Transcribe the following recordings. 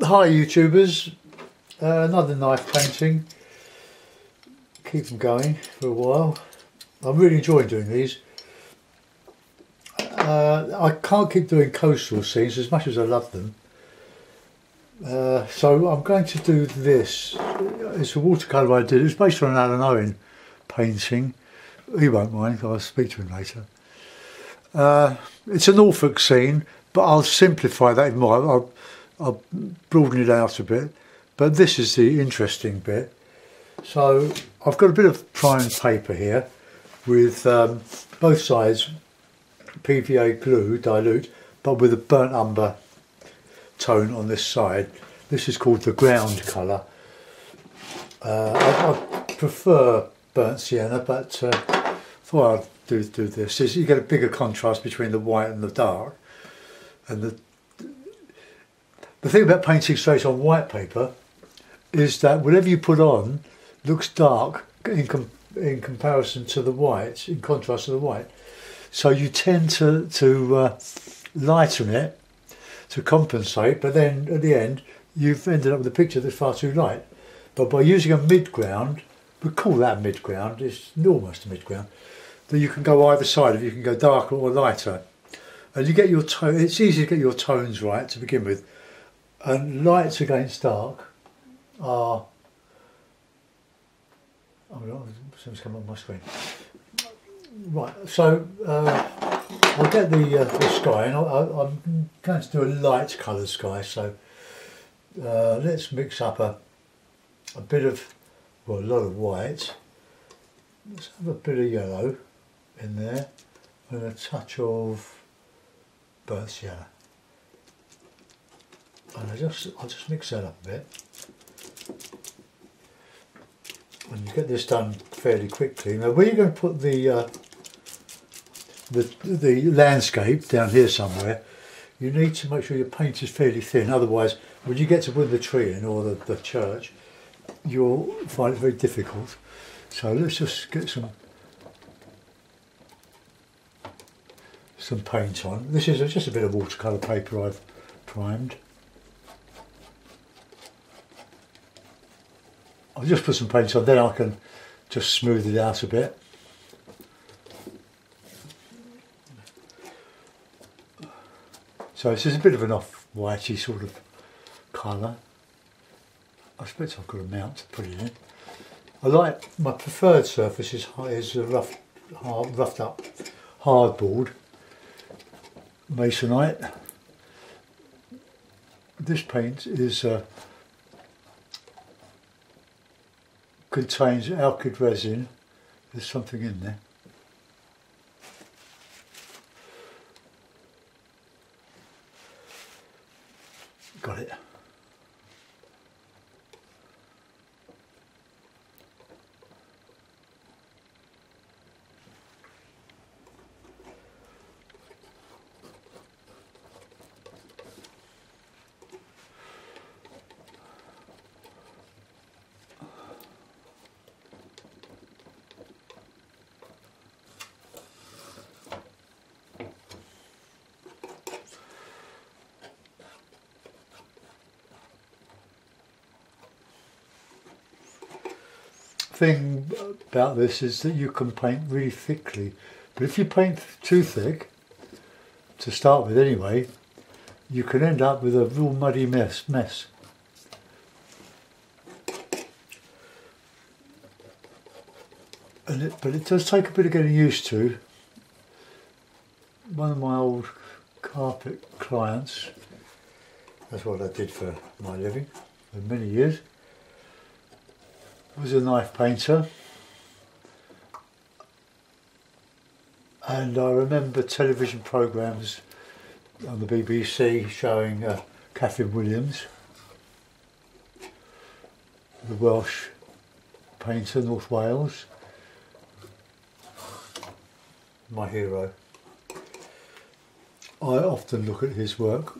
Hi YouTubers, another knife painting. Keep them going for a while. I'm really enjoying doing these. I can't keep doing coastal scenes as much as I love them. So I'm going to do this. It's a watercolour I did. It's based on an Alan Owen painting. He won't mind, I'll speak to him later. It's a Norfolk scene, but I'll simplify that even more. I'll broaden it out a bit, but this is the interesting bit. So I've got a bit of primed paper here with both sides PVA glue dilute, but with a burnt umber tone on this side. This is called the ground colour. I prefer burnt sienna, but before I do this, you get a bigger contrast between the white and the dark. And the thing about painting straight on white paper is that whatever you put on looks dark in comparison to the white, in contrast to the white. So you tend to lighten it to compensate, but then at the end you've ended up with a picture that's far too light. But by using a mid-ground, we call that mid-ground, it's almost a mid-ground, that you can go either side of it, you can go darker or lighter. And you get your tone, it's easy to get your tones right to begin with. And lights against dark are, something's come on my screen. Right, so I'll get the sky, and I'm going to do a light coloured sky. So let's mix up a bit of, well, a lot of white. Let's have a bit of yellow in there, and a touch of burnt sienna. And I'll just mix that up a bit. And you get this done fairly quickly. Now, where you're going to put the landscape down here somewhere, you need to make sure your paint is fairly thin. Otherwise, when you get to put the tree in or the church, you'll find it very difficult. So let's just get some paint on. This is just a bit of watercolour paper I've primed. I'll just put some paint on, then I can just smooth it out a bit. So this is a bit of an off-whitey sort of colour. I suppose I've got a mount to put it in. I like, my preferred surface is a roughed up hardboard masonite. This paint is contains alkyd resin. There's something in there. Got it. Thing about this is that you can paint really thickly, but if you paint too thick, to start with anyway, you can end up with a real muddy mess. But it does take a bit of getting used to. One of my old carpet clients, that's what I did for my living for many years, was a knife painter, and I remember television programmes on the BBC showing Catherine Williams, the Welsh painter, North Wales, my hero. I often look at his work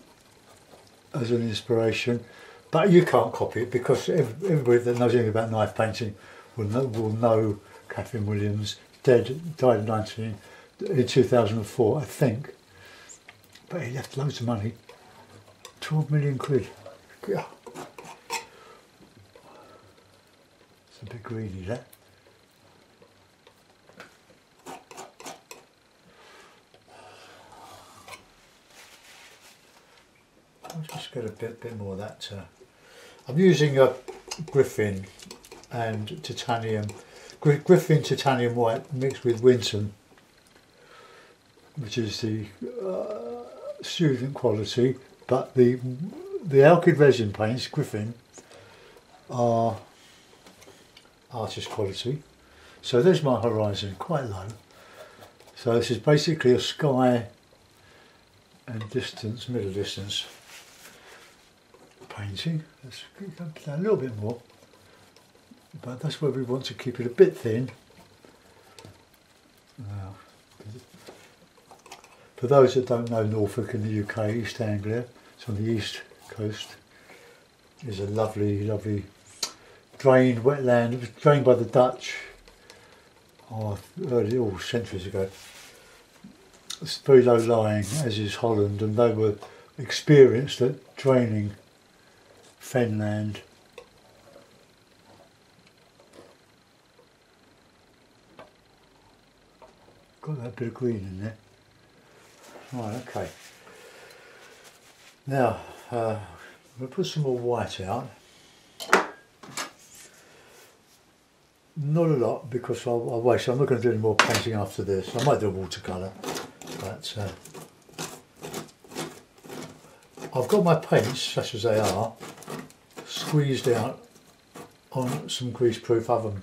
as an inspiration. But you can't copy it because everybody that knows anything about knife painting will know Catherine Williams, died in 2004, I think. But he left loads of money, 12 million quid. Yeah. A bit greeny there. I'll just get a bit more of that. I'm using a Griffin and titanium. Griffin titanium white mixed with Winton, which is the student quality, but the alkyd resin paints, Griffin, are artist quality. So there's my horizon, quite low. So this is basically a sky and distance, middle distance painting. Let's go down a little bit more, but that's where we want to keep it a bit thin. Now, for those that don't know Norfolk in the UK, East Anglia, it's on the east coast, is a lovely, lovely drained wetland. It was drained by the Dutch early centuries ago. It's very low lying, as is Holland, and they were experienced at draining fenland. Got that bit of green in there. Right, okay. Now, we'll put some more white out. Not a lot, because I'll wait. So I'm not going to do any more painting after this. I might do a watercolour, but I've got my paints, such as they are, squeezed out on some greaseproof oven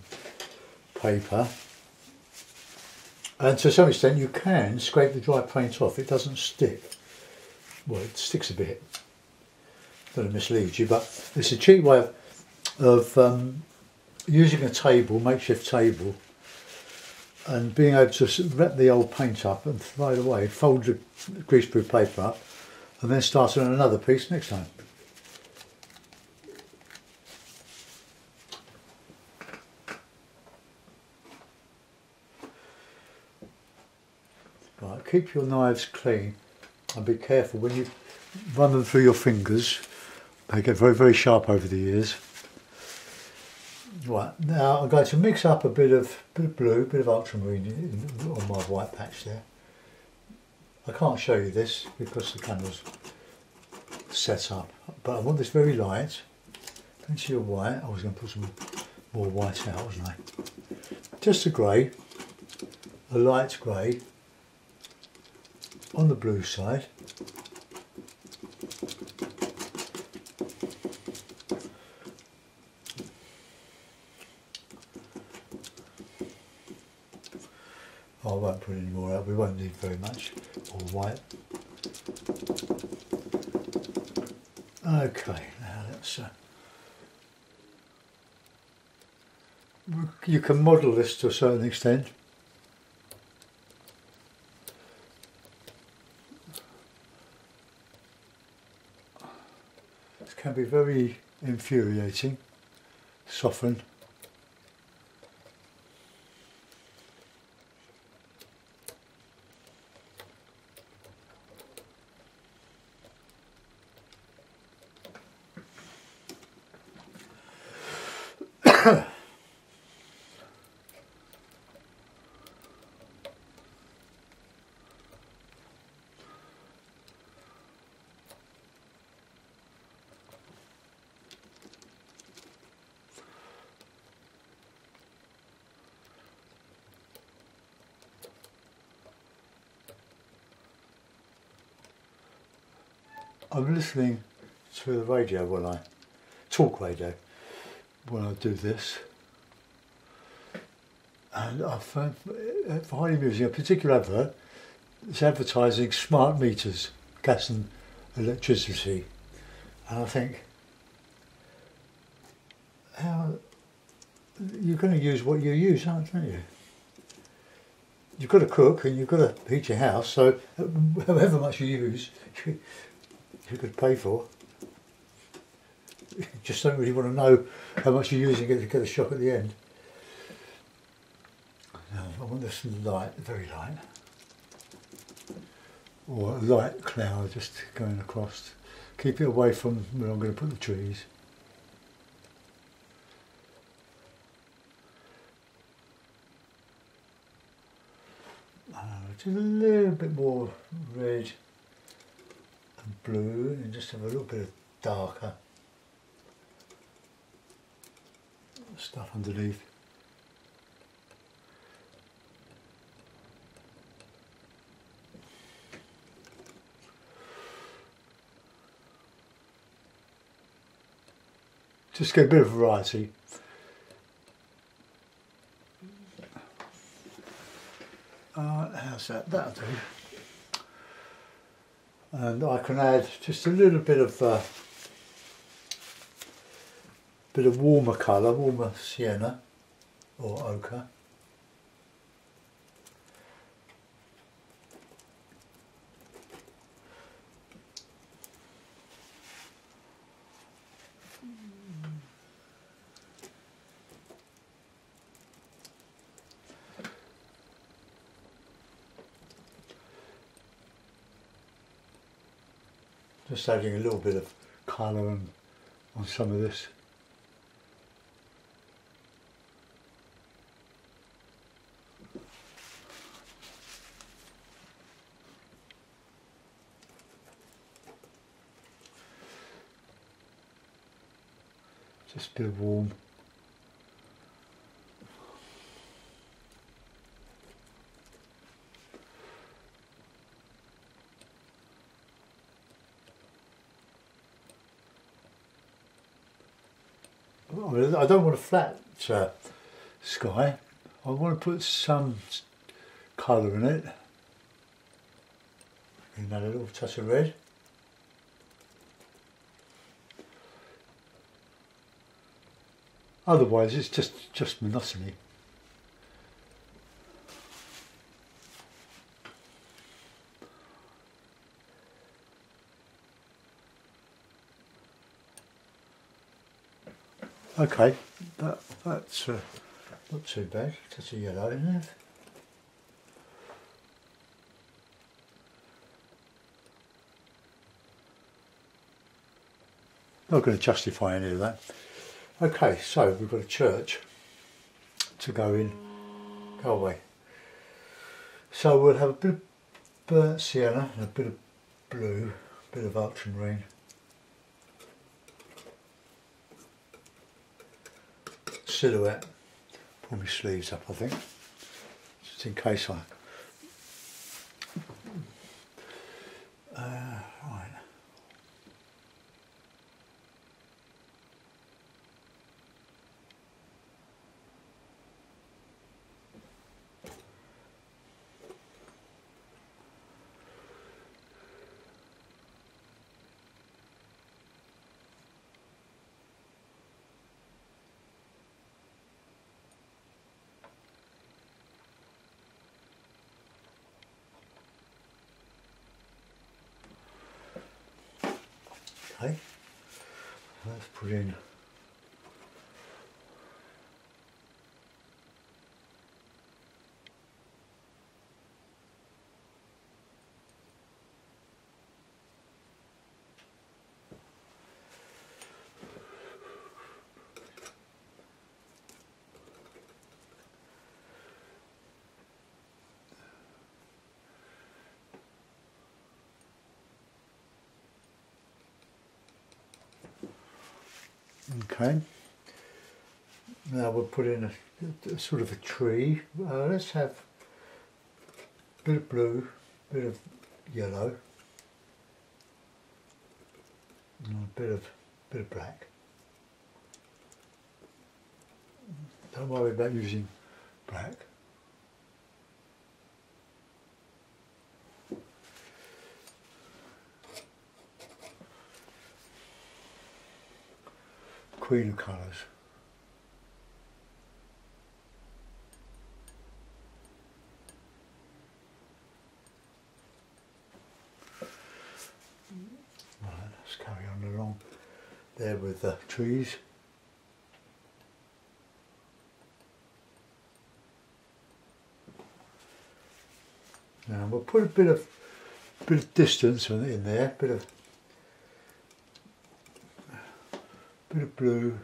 paper. And to some extent you can scrape the dry paint off, it doesn't stick. Well, it sticks a bit. Don't want to mislead you, but it's a cheap way of using a table, makeshift table, and being able to wrap the old paint up and throw it away, fold the greaseproof paper up, and then start on another piece next time. Right, keep your knives clean and be careful when you run them through your fingers. They get very, very sharp over the years. Right, now I'm going to mix up a bit of blue, a bit of ultramarine on my white patch there. I can't show you this because the camera's set up, but I want this very light. Plenty of white. I was going to put some more white out, wasn't I? Just a grey, a light grey on the blue side. I won't put any more out, we won't need very much, or white. Okay, now let's, you can model this to a certain extent. This can be very infuriating, soften. I'm listening to the radio when I talk radio when I do this, and I found highly amusing a particular advert. It's advertising smart meters, gas and electricity, and I think, how you're going to use what you use, aren't you? You've got to cook and you've got to heat your house, so however much you use, you could pay for. You just don't really want to know how much you're using to get a shock at the end. Now, I want this light, very light, or a light cloud just going across. Keep it away from where I'm going to put the trees. just a little bit more red and blue, and just have a little bit of darker stuff underneath. Just get a bit of variety. How's that? That'll do. And I can add just a little bit of warmer colour, warmer sienna or ochre. Just adding a little bit of colour on some of this. Just a bit of warm. I don't want a flat sky. I want to put some colour in it. And add a little touch of red. Otherwise, it's just monotony. Okay, that's not too bad. Touch of yellow in there. Not going to justify any of that. Okay, so we've got a church to go away. So we'll have a bit of burnt sienna and a bit of blue, a bit of ultramarine. Silhouette. Pull my sleeves up, I think, just in case I. Right. Okay, let's put in okay. Now we'll put in a sort of a tree. Let's have a bit of blue, a bit of yellow, and a bit of black. Don't worry about using black. Queen of colours. Right, let's carry on along there with the trees. Now we'll put a bit of distance in there, bit of blue,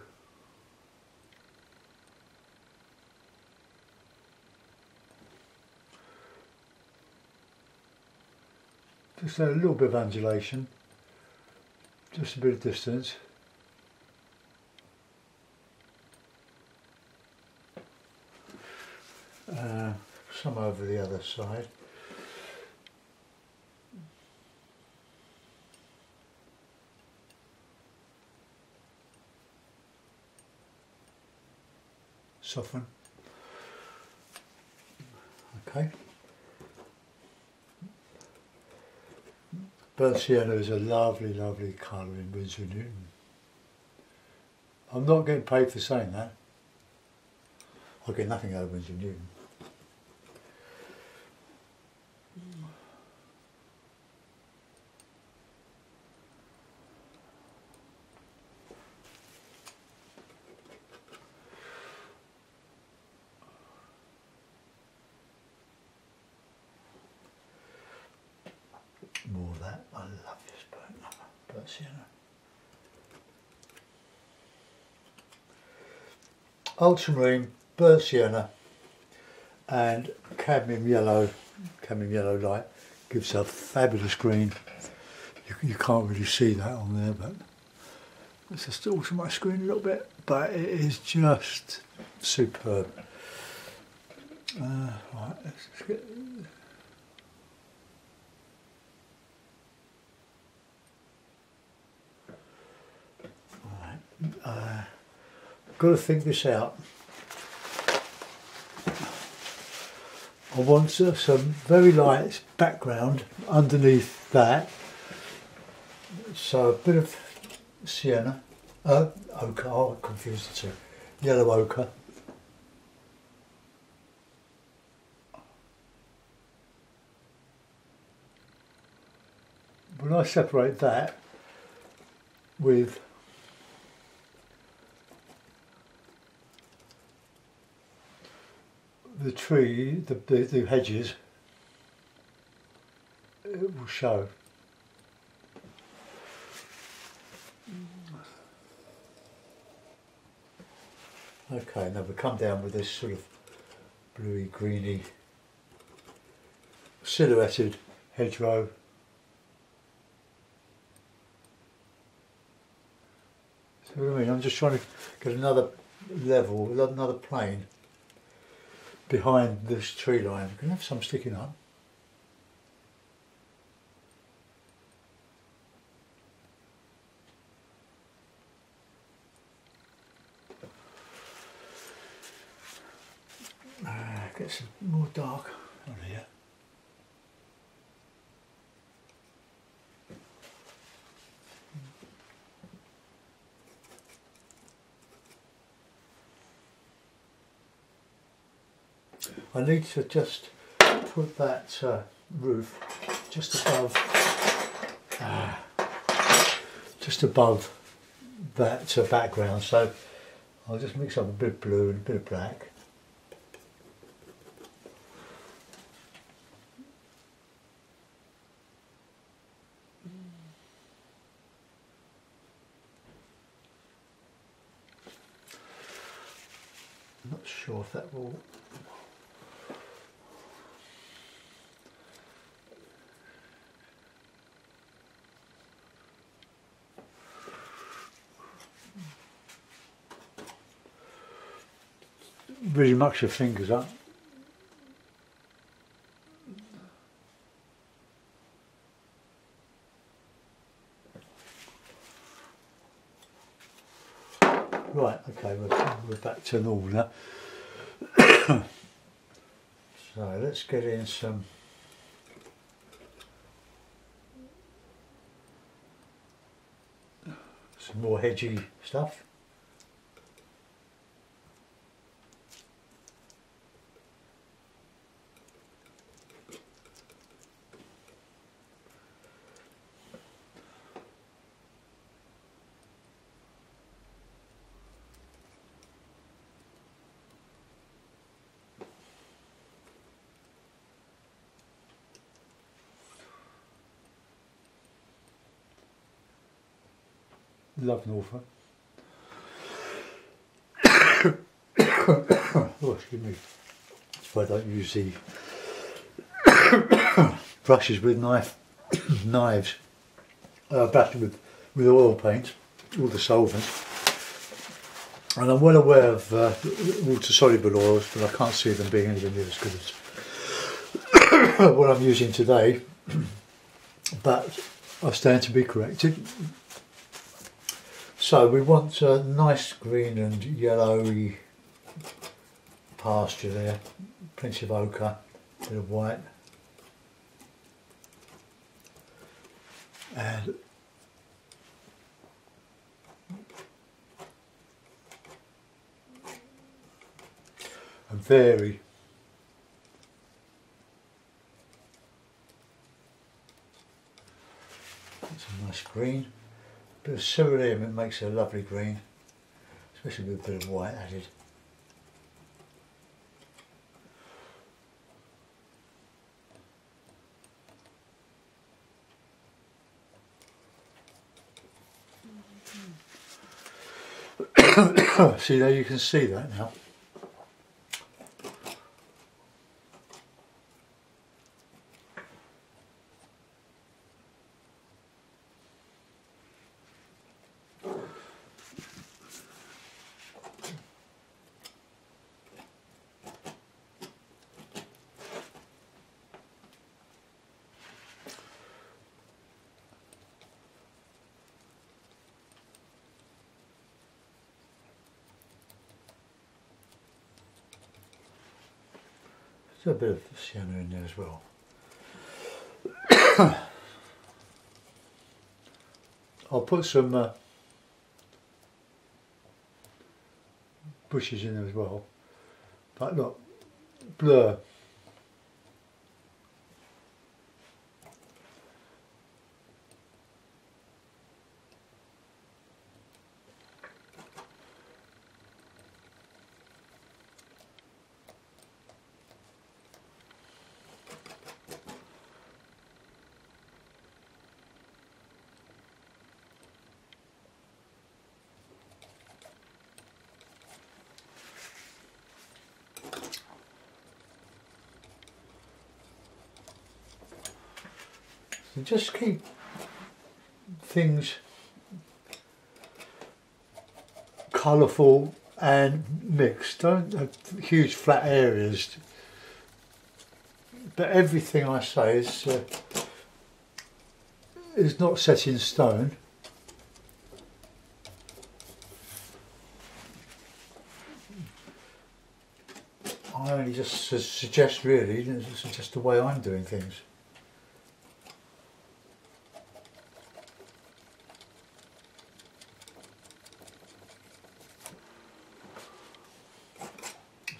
Just a little bit of undulation, just a bit of distance. Some over the other side. Soften. Okay. Burnt sienna is a lovely, lovely colour in Winsor & Newton. I'm not getting paid for saying that. I get nothing out of Winsor & Newton. More of that. I love this burnt sienna. Ultramarine, burnt sienna and cadmium yellow light gives a fabulous green. You can't really see that on there, but let's just alter my screen a little bit, but it is just superb. Right, let's just get... got to think this out. I want some very light background underneath that, so a bit of sienna, ochre, oh, I confused the two, yellow ochre. When I separate that with the tree, the hedges, it will show. Okay, now we come down with this sort of bluey, greeny, silhouetted hedgerow. See what I mean? I'm just trying to get another level, another plane behind this tree line. We can have some sticking up. Get some more dark on here. I need to just put that roof just above that background, so I'll just mix up a bit of blue and a bit of black. I'm not sure if that will... really much your fingers up. Right, okay, we're back to normal now. So let's get in some more hedgy stuff. Love Norfolk. Oh, excuse me. That's why I don't use the brushes with knife knives battered with oil paint, all the solvents. And I'm well aware of water-soluble oils, but I can't see them being anywhere near as good as what I'm using today. But I stand to be corrected. So we want a nice green and yellowy pasture there, plenty of ochre, a bit of white, and vary. That's a nice green. A bit of cerulean, it makes a lovely green, especially with a bit of white added. See there, you can see that now. There's a bit of sienna in there as well. I'll put some bushes in there as well. But look, blur. And just keep things colourful and mixed. Don't have huge flat areas. But everything I say is not set in stone. I only just suggest, really, this is just the way I'm doing things.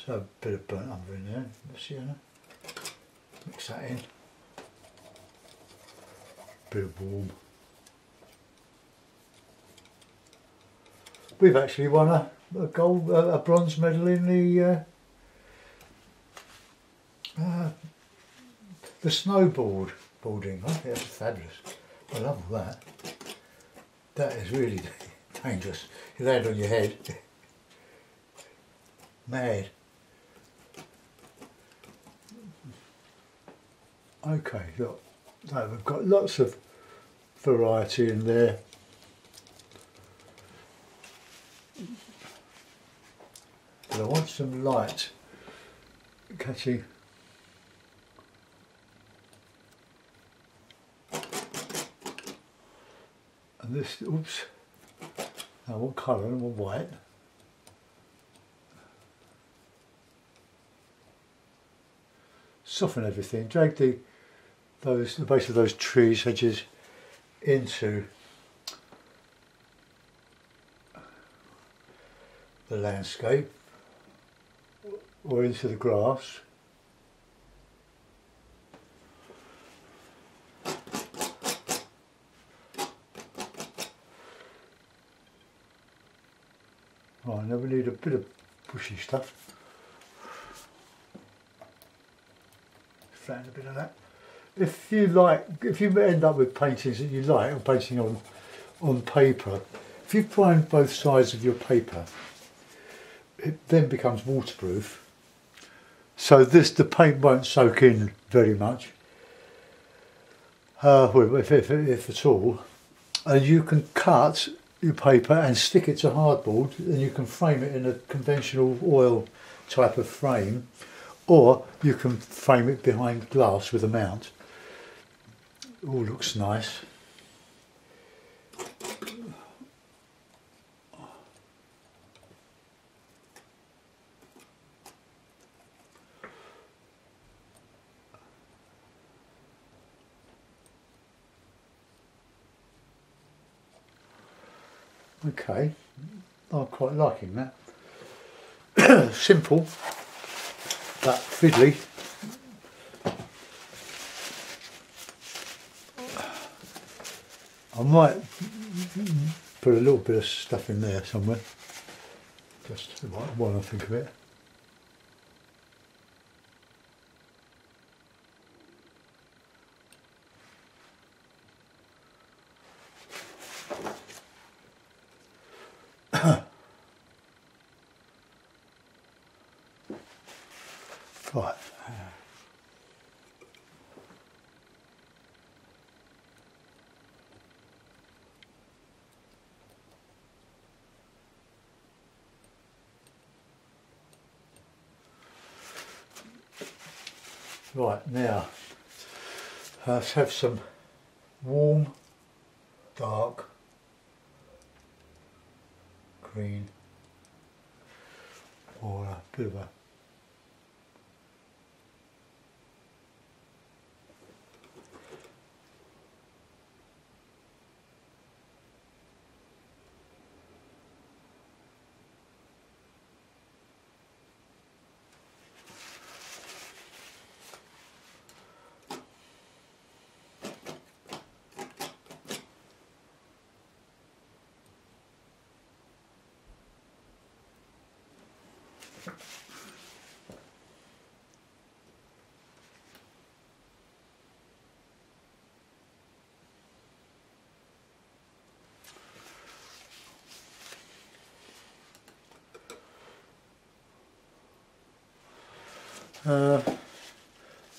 So a bit of burnt umber in there, the sienna. Mix that in. Bit of warm. We've actually won a bronze medal in the snowboarding. I think that's fabulous. I love all that. That is really dangerous. You land on your head. Mad. Okay, look, so we've got lots of variety in there. But I want some light catching. And this, oops, I want colour, I want white. Soften everything, drag the base of those trees hedges into the landscape or into the grass. Right, now we need a bit of bushy stuff. Flatten a bit of that. If you end up with paintings that you like, or painting on paper, if you prime both sides of your paper, it then becomes waterproof. So the paint won't soak in very much. well, if at all, and you can cut your paper and stick it to hardboard, and you can frame it in a conventional oil type of frame, or you can frame it behind glass with a mount. All looks nice. Okay, I'm quite liking that. Simple, but fiddly. I might put a little bit of stuff in there somewhere, just while I think of it. Right. Right, now let's have some warm, dark green, or a bit of a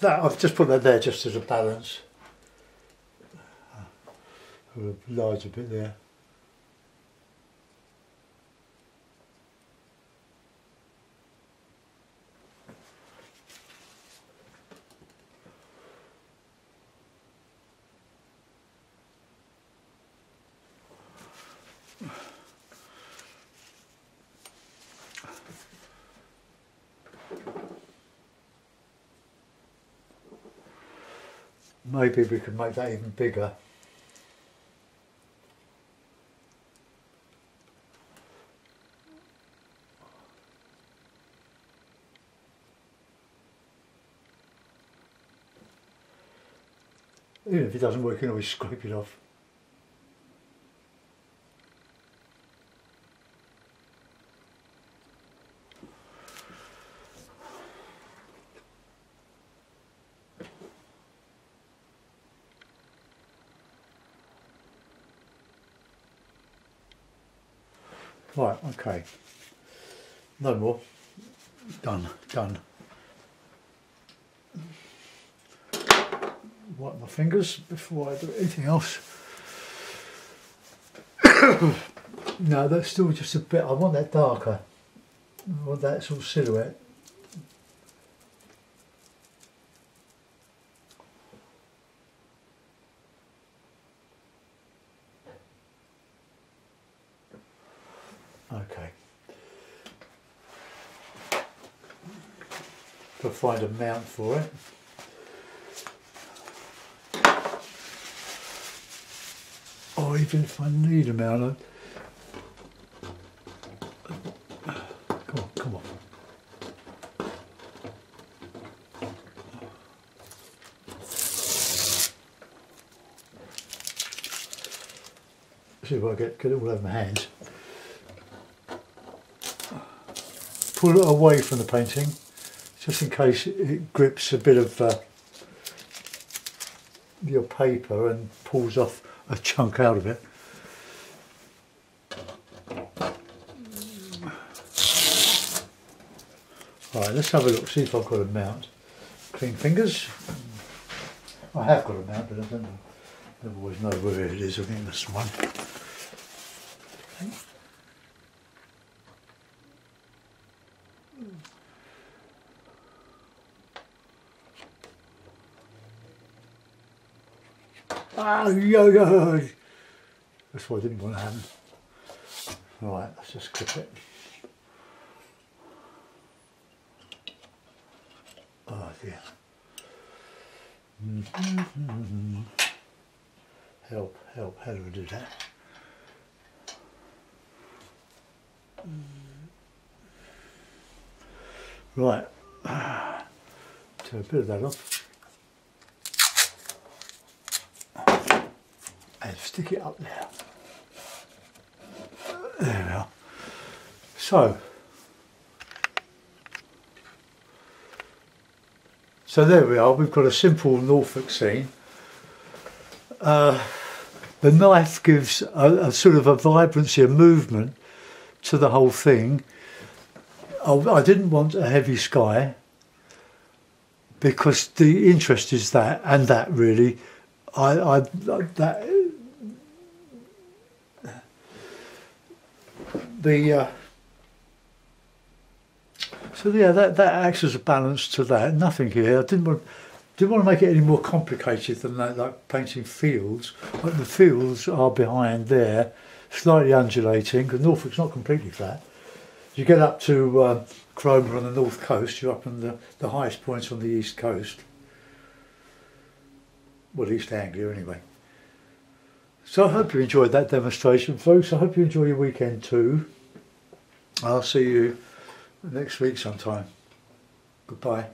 that I've just put that there just as a balance. A larger bit there. Maybe we could make that even bigger. Even if it doesn't work, you can always scrape it off. Right, okay. No more. Done, done. Wipe my fingers before I do anything else. No, that's still just a bit. I want that darker. I want that sort of silhouette. Okay. I'll find a mount for it. Or even if I need a mount, come on. See if I get it all over my hands. Pull it away from the painting, just in case it grips a bit of your paper and pulls off a chunk out of it. Right, let's have a look, see if I've got a mount. Clean fingers. I have got a mount, but I don't know. Never always know where it is. I think this one. Ah, yo. That's what I didn't want to happen. Right, let's just clip it. Oh dear. Help, help, how do I do that? Right, so a bit of that off. And stick it up there. There we are. So there we are, we've got a simple Norfolk scene. The knife gives a sort of a vibrancy, a movement to the whole thing. I didn't want a heavy sky because the interest is that, and that really, so yeah, that acts as a balance to that. Nothing here. I didn't want to make it any more complicated than that, like painting fields. But the fields are behind there, slightly undulating, because Norfolk's not completely flat. You get up to Cromer on the north coast, you're up on the highest points on the east coast. Well, East Anglia anyway. So I hope you enjoyed that demonstration, folks. I hope you enjoy your weekend too. I'll see you next week sometime. Goodbye.